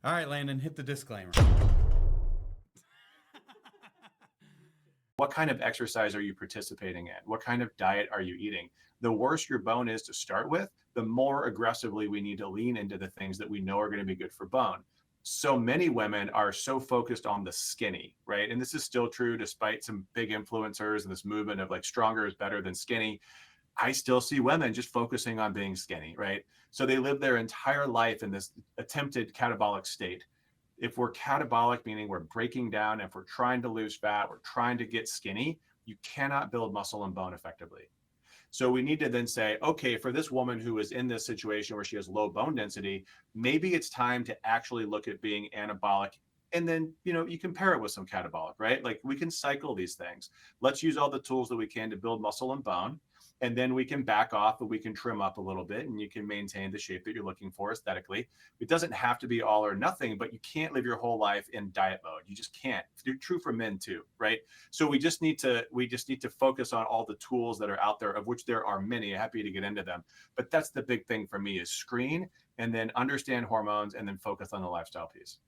All right, Landon, hit the disclaimer. What kind of exercise are you participating in? What kind of diet are you eating? The worse your bone is to start with, the more aggressively we need to lean into the things that we know are going to be good for bone. So many women are so focused on the skinny, right? And this is still true despite some big influencers and this movement of like stronger is better than skinny. I still see women just focusing on being skinny, right? So they live their entire life in this attempted catabolic state. If we're catabolic, meaning we're breaking down, if we're trying to lose fat, we're trying to get skinny, you cannot build muscle and bone effectively. So we need to then say, okay, for this woman who is in this situation where she has low bone density, maybe it's time to actually look at being anabolic. And then, you can pair it with some catabolic, right? Like we can cycle these things. Let's use all the tools that we can to build muscle and bone. And then we can back off and we can trim up a little bit and you can maintain the shape that you're looking for aesthetically. It doesn't have to be all or nothing, but you can't live your whole life in diet mode. You just can't. It's true for men too, right? So we just need to focus on all the tools that are out there, of which there are many. Happy to get into them. But that's the big thing for me is screen and then understand hormones and then focus on the lifestyle piece.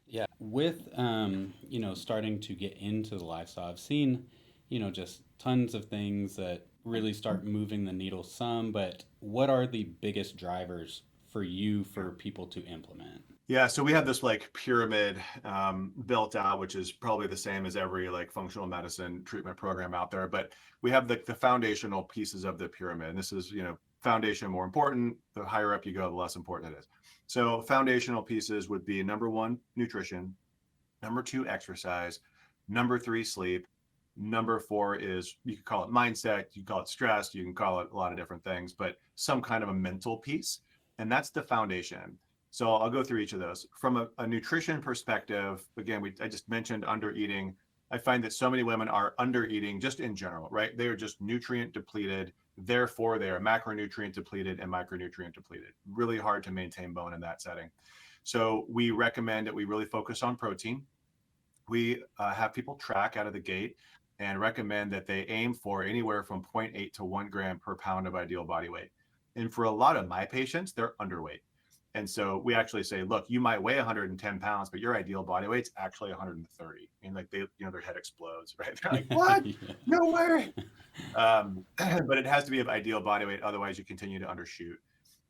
Yeah, with starting to get into the lifestyle, I've seen, just tons of things that really start moving the needle some, but what are the biggest drivers for you for people to implement? Yeah, so we have this like pyramid built out, which is probably the same as every like functional medicine treatment program out there. But we have the foundational pieces of the pyramid. And this is, foundation more important. The higher up you go, the less important it is. So foundational pieces would be number one, nutrition. Number two, exercise. Number three, sleep. Number four is you could call it mindset, you can call it stress, you can call it a lot of different things, but some kind of a mental piece. And that's the foundation. So I'll go through each of those. From a nutrition perspective, again, I just mentioned under eating. I find that so many women are under eating just in general, right? They are just nutrient depleted. Therefore, they are macronutrient depleted and micronutrient depleted. Really hard to maintain bone in that setting. So we recommend that we really focus on protein. We have people track out of the gate and recommend that they aim for anywhere from zero point 0.8 to 1 gram per pound of ideal body weight. And for a lot of my patients, they're underweight. And so we actually say, look, you might weigh 110 pounds, but your ideal body weight's actually 130. And like their head explodes, right? They're like, what? No way. But it has to be of ideal body weight. Otherwise, you continue to undershoot.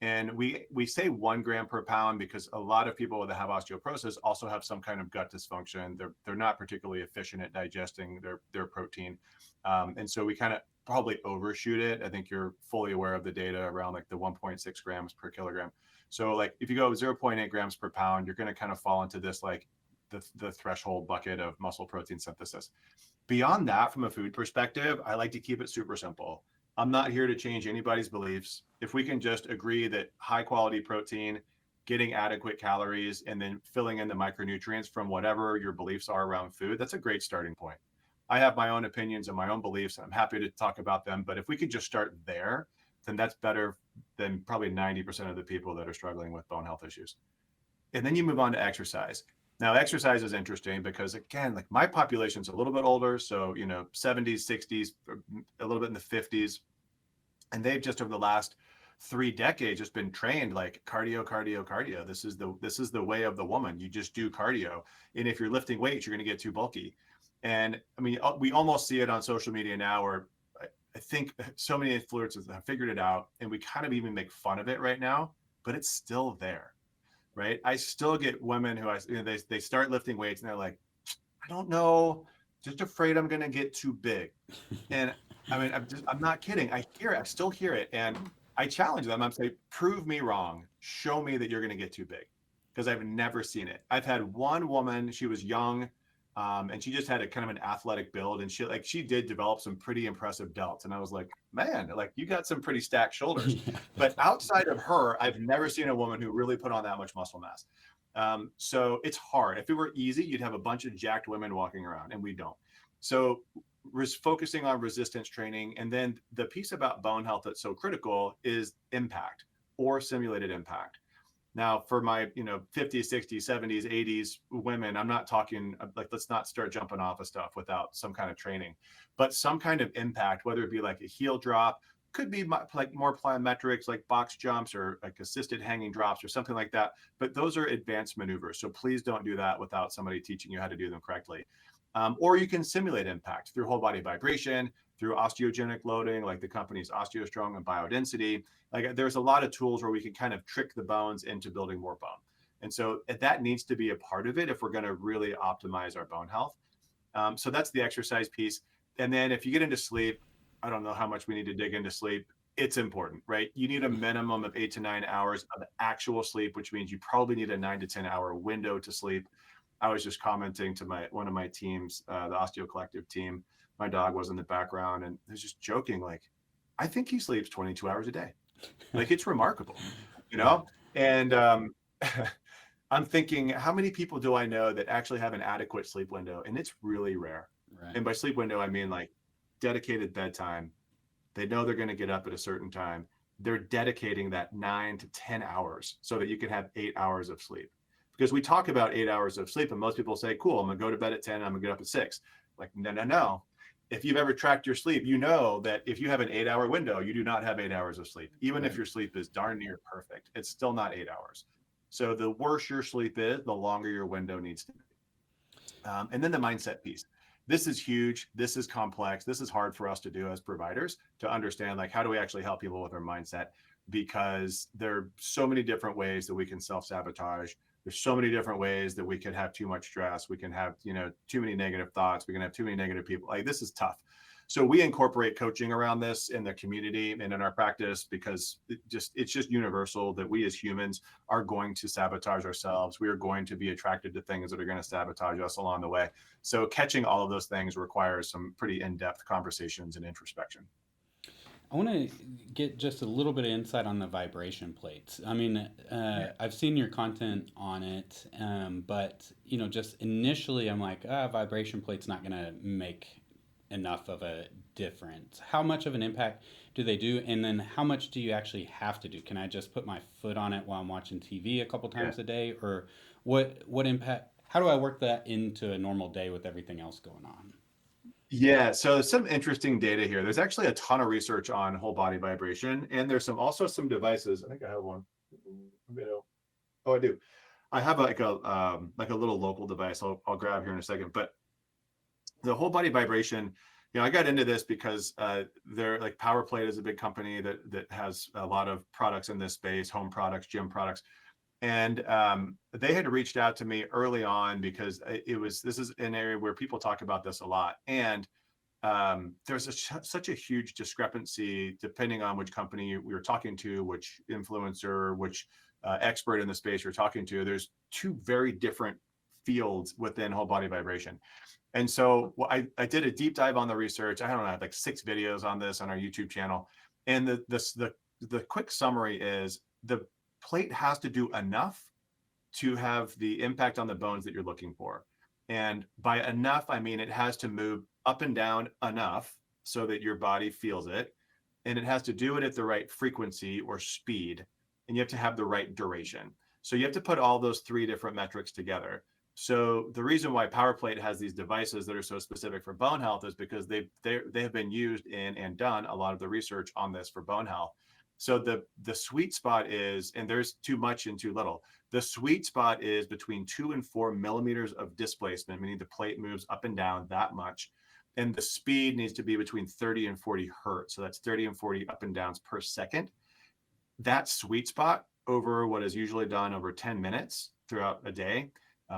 And we say 1 gram per pound because a lot of people that have osteoporosis also have some kind of gut dysfunction. They're not particularly efficient at digesting their protein, and so we kind of probably overshoot it. I think you're fully aware of the data around like the 1.6 grams per kilogram. So like if you go 0.8 grams per pound, you're going to kind of fall into this like the threshold bucket of muscle protein synthesis. Beyond that, from a food perspective, I like to keep it super simple. I'm not here to change anybody's beliefs. If we can just agree that high quality protein, getting adequate calories, and then filling in the micronutrients from whatever your beliefs are around food, that's a great starting point. I have my own opinions and my own beliefs, and I'm happy to talk about them. But if we could just start there, then that's better than probably 90% of the people that are struggling with bone health issues. And then you move on to exercise. Now, exercise is interesting because, again, like my population's a little bit older. So, 70s, 60s, a little bit in the 50s. And they've just over the last 3 decades just been trained like cardio, cardio, cardio. This is the way of the woman. You just do cardio. And if you're lifting weights, you're going to get too bulky. And I mean, we almost see it on social media now where I think so many influencers have figured it out and we kind of even make fun of it right now, but it's still there, right? I still get women who they start lifting weights and they're like, I don't know, just afraid I'm going to get too big. And I mean, I'm not kidding. I hear it. I still hear it. And I challenge them. I'm saying, prove me wrong. Show me that you're going to get too big because I've never seen it. I've had one woman, she was young, and she just had a kind of an athletic build. And she did develop some pretty impressive delts. And I was like, man, like you got some pretty stacked shoulders. Yeah, But definitely. outside of her, I've never seen a woman who really put on that much muscle mass. So it's hard. If it were easy, you'd have a bunch of jacked women walking around, and we don't. So focusing on resistance training. And then the piece about bone health that's so critical is impact or simulated impact. Now, for my 50s, 60s, 70s, 80s women, I'm not talking like let's not start jumping off of stuff without some kind of training, but some kind of impact, whether it be like a heel drop, could be like more plyometrics, like box jumps or like assisted hanging drops or something like that. But those are advanced maneuvers. So please don't do that without somebody teaching you how to do them correctly. Or you can simulate impact through whole body vibration, through osteogenic loading, like the company's OsteoStrong and biodensity. Like there's a lot of tools where we can kind of trick the bones into building more bone. And so that needs to be a part of it if we're going to really optimize our bone health. So that's the exercise piece. And then if you get into sleep, I don't know how much we need to dig into sleep. It's important, right? You need a minimum of 8 to 9 hours of actual sleep, which means you probably need a 9 to 10 hour window to sleep. I was just commenting to one of my teams, the Osteo Collective team. My dog was in the background and was just joking, like, I think he sleeps 22 hours a day. Like it's remarkable, you Yeah. know? And I'm thinking, how many people do I know that actually have an adequate sleep window? And it's really rare. Right. And by sleep window, I mean like dedicated bedtime. They know they're going to get up at a certain time. They're dedicating that 9 to 10 hours so that you can have 8 hours of sleep. Because we talk about 8 hours of sleep, and most people say, cool, I'm going to go to bed at 10, I'm going to get up at 6. Like, no, no, no. If you've ever tracked your sleep, you know that if you have an 8 hour window, you do not have 8 hours of sleep. Even Right. if your sleep is darn near perfect, it's still not 8 hours. So the worse your sleep is, the longer your window needs to be. And then the mindset piece. This is huge. This is complex. This is hard for us to do as providers to understand, like, how do we actually help people with their mindset? Because there are so many different ways that we can self-sabotage. There's so many different ways that we can have too much stress. We can have, too many negative thoughts. We can have too many negative people. Like this is tough. So we incorporate coaching around this in the community and in our practice because it's just universal that we as humans are going to sabotage ourselves. We are going to be attracted to things that are going to sabotage us along the way. So catching all of those things requires some pretty in-depth conversations and introspection. I want to get just a little bit of insight on the vibration plates. I mean, Yeah. I've seen your content on it, but just initially, I'm like, vibration plate's not going to make enough of a difference. How much of an impact do they do, and then how much do you actually have to do? Can I just put my foot on it while I'm watching TV a couple Yeah. times a day, or what impact? How do I work that into a normal day with everything else going on? Yeah, so there's some interesting data here. There's actually a ton of research on whole body vibration, and there's also some devices. I think I have one. Oh, I do. I have like a little local device. I'll grab here in a second. But the whole body vibration, I got into this because they're like Power Plate is a big company that has a lot of products in this space, home products, gym products, and they had reached out to me early on because this is an area where people talk about this a lot, and there's such a huge discrepancy depending on which company we were talking to, which influencer, which expert in the space you're talking to. There's two very different fields within whole body vibration. And so I did a deep dive on the research. I don't know, I have like 6 videos on this on our YouTube channel. And the quick summary is the plate has to do enough to have the impact on the bones that you're looking for. And by enough, I mean it has to move up and down enough so that your body feels it. And it has to do it at the right frequency or speed. And you have to have the right duration. So you have to put all those 3 different metrics together. So the reason why PowerPlate has these devices that are so specific for bone health is because they have been used in and done a lot of the research on this for bone health. So the sweet spot is, and there's too much and too little. The sweet spot is between 2 and 4 millimeters of displacement, meaning the plate moves up and down that much. And the speed needs to be between 30 and 40 hertz. So that's 30 and 40 up and downs per second. That sweet spot over what is usually done over 10 minutes throughout a day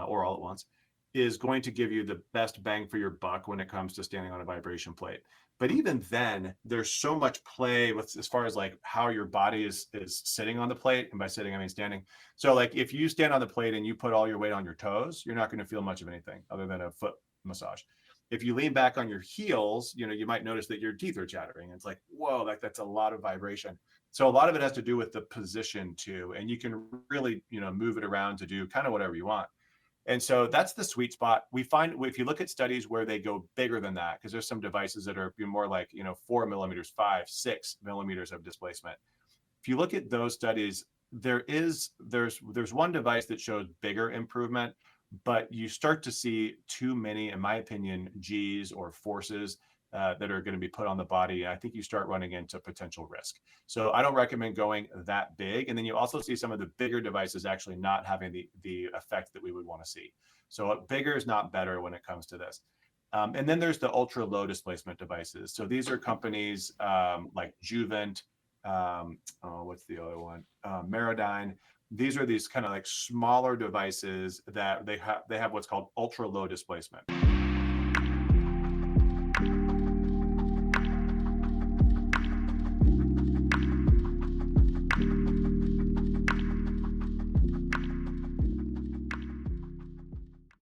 or all at once is going to give you the best bang for your buck when it comes to standing on a vibration plate. But even then, there's so much play with as far as like how your body is sitting on the plate. And by sitting, I mean standing. So like if you stand on the plate and you put all your weight on your toes, you're not going to feel much of anything other than a foot massage. If you lean back on your heels, you might notice that your teeth are chattering. It's like, whoa, that's a lot of vibration. So a lot of it has to do with the position too. And you can really, move it around to do kind of whatever you want. And so that's the sweet spot. We find if you look at studies where they go bigger than that, because there's some devices that are more like, 4 millimeters, 5, 6 millimeters of displacement. If you look at those studies, there's one device that shows bigger improvement, but you start to see too many, in my opinion, G's or forces that are going to be put on the body, I think you start running into potential risk. So I don't recommend going that big. And then you also see some of the bigger devices actually not having the effect that we would want to see. So bigger is not better when it comes to this. And then there's the ultra low displacement devices. So these are companies like Juvent, what's the other one? Meradyne. These are these kind of like smaller devices that they have what's called ultra low displacement.